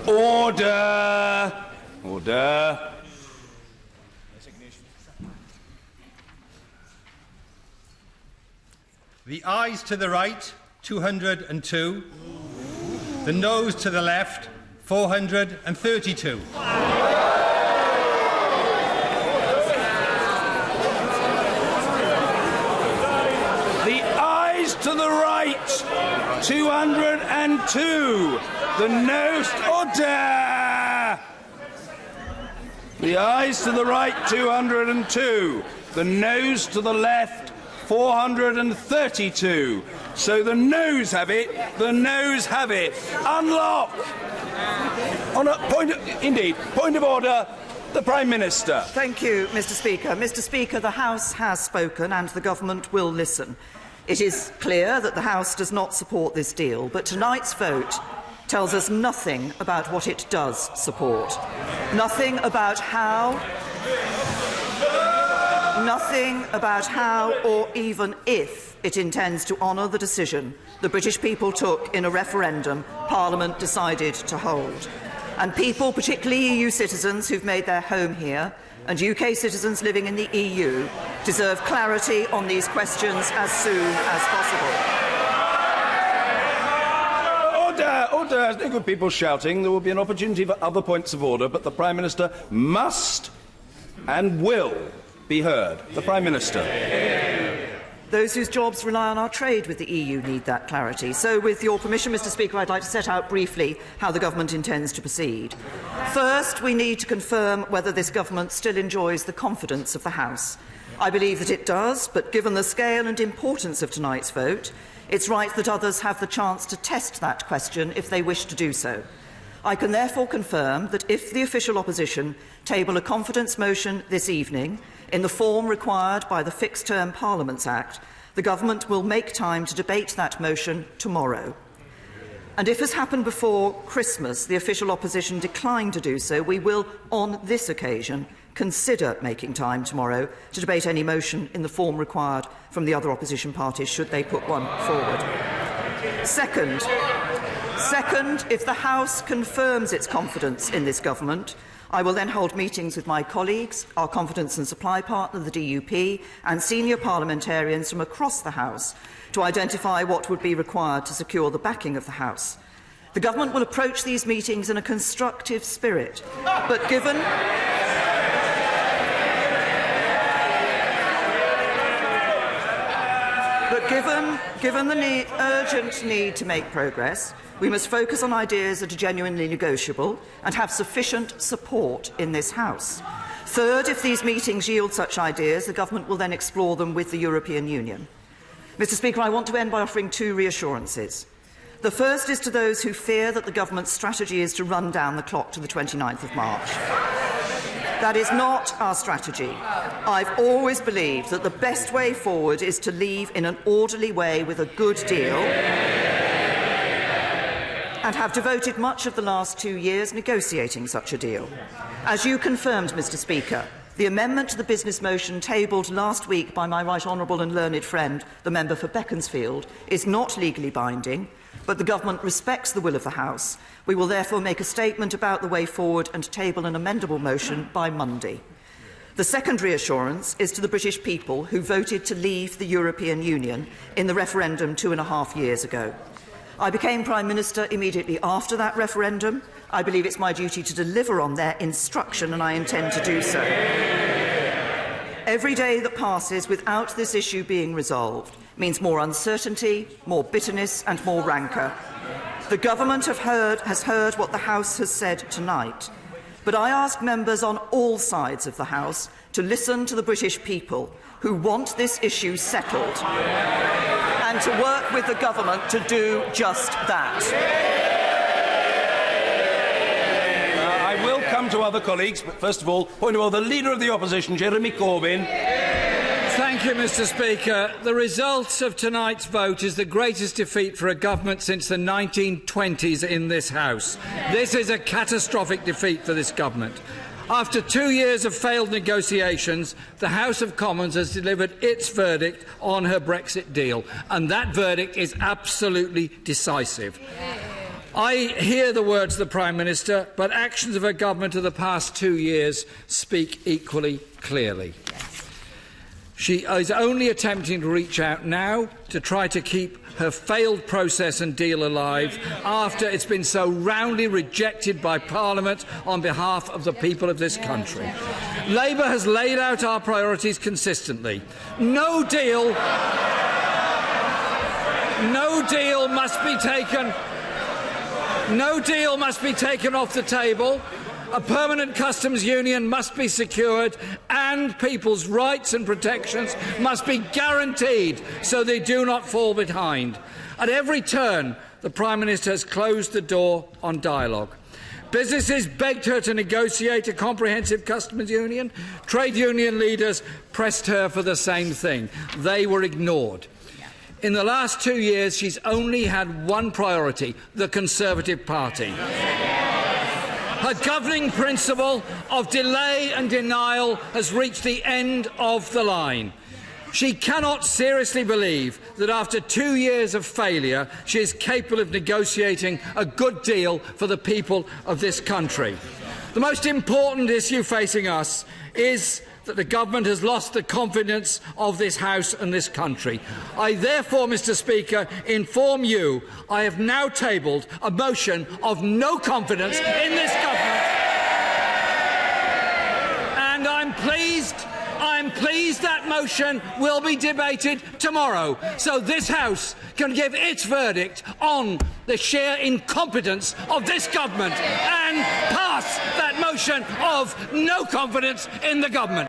Order! Order! The ayes to the right, 202. The noes to the left, 432. The ayes to the right, 202. The noes... Order! The ayes to the right, 202. The noes to the left, 432. So the noes have it. The noes have it. Unlock. On a point of order. The Prime Minister. Thank you, Mr. Speaker. Mr. Speaker, the House has spoken and the Government will listen. It is clear that the House does not support this deal, but tonight's vote tells us nothing about what it does support. Nothing about how or even if it intends to honour the decision the British people took in a referendum Parliament decided to hold. And people, particularly EU citizens who've made their home here, and UK citizens living in the EU, deserve clarity on these questions as soon as possible. Order! Order! There's no good people shouting. There will be an opportunity for other points of order, but the Prime Minister must and will be heard. The Prime Minister. Those whose jobs rely on our trade with the EU need that clarity. So, with your permission, Mr. Speaker, I'd like to set out briefly how the Government intends to proceed. First, we need to confirm whether this Government still enjoys the confidence of the House. I believe that it does, but given the scale and importance of tonight's vote, it's right that others have the chance to test that question if they wish to do so. I can therefore confirm that if the official opposition table a confidence motion this evening, in the form required by the Fixed Term Parliaments Act, the Government will make time to debate that motion tomorrow. And if, as happened before Christmas, the official opposition declined to do so, we will, on this occasion, consider making time tomorrow to debate any motion in the form required from the other opposition parties, should they put one forward. Second, if the House confirms its confidence in this Government, I will then hold meetings with my colleagues, our confidence and supply partner, the DUP, and senior parliamentarians from across the House to identify what would be required to secure the backing of the House. The Government will approach these meetings in a constructive spirit, but given the urgent need to make progress, we must focus on ideas that are genuinely negotiable and have sufficient support in this House. Third, if these meetings yield such ideas, the Government will then explore them with the European Union. Mr. Speaker, I want to end by offering two reassurances. The first is to those who fear that the Government's strategy is to run down the clock to the 29th of March. That is not our strategy. I've always believed that the best way forward is to leave in an orderly way with a good deal, and have devoted much of the last 2 years negotiating such a deal. As you confirmed, Mr. Speaker, the amendment to the business motion tabled last week by my right honourable and learned friend, the member for Beaconsfield, is not legally binding, but the Government respects the will of the House. We will therefore make a statement about the way forward and table an amendable motion by Monday. The second reassurance is to the British people who voted to leave the European Union in the referendum 2.5 years ago. I became Prime Minister immediately after that referendum. I believe it's my duty to deliver on their instruction, and I intend to do so. Every day that passes without this issue being resolved means more uncertainty, more bitterness and more rancour. The Government has heard what the House has said tonight, but I ask members on all sides of the House to listen to the British people who want this issue settled and to work with the Government to do just that. I will come to other colleagues, but first of all, point of order, the Leader of the Opposition, Jeremy Corbyn. Thank you, Mr. Speaker. The result of tonight's vote is the greatest defeat for a government since the 1920s in this House. This is a catastrophic defeat for this government. After 2 years of failed negotiations, the House of Commons has delivered its verdict on her Brexit deal, and that verdict is absolutely decisive. I hear the words of the Prime Minister, but actions of her government of the past 2 years speak equally clearly. She is only attempting to reach out now to try to keep her failed process and deal alive after it's been so roundly rejected by Parliament on behalf of the people of this country. Labour has laid out our priorities consistently. No deal must be taken off the table. A permanent customs union must be secured and people's rights and protections must be guaranteed so they do not fall behind. At every turn, the Prime Minister has closed the door on dialogue. Businesses begged her to negotiate a comprehensive customs union. Trade union leaders pressed her for the same thing. They were ignored. In the last 2 years, she's only had one priority: the Conservative Party. Her governing principle of delay and denial has reached the end of the line. She cannot seriously believe that after 2 years of failure, she is capable of negotiating a good deal for the people of this country. The most important issue facing us is that the government has lost the confidence of this House and this country. I therefore, Mr Speaker, inform you I have now tabled a motion of no confidence in this government. And I'm pleased that motion will be debated tomorrow, so this House can give its verdict on the sheer incompetence of this government and pass that motion of no confidence in the government.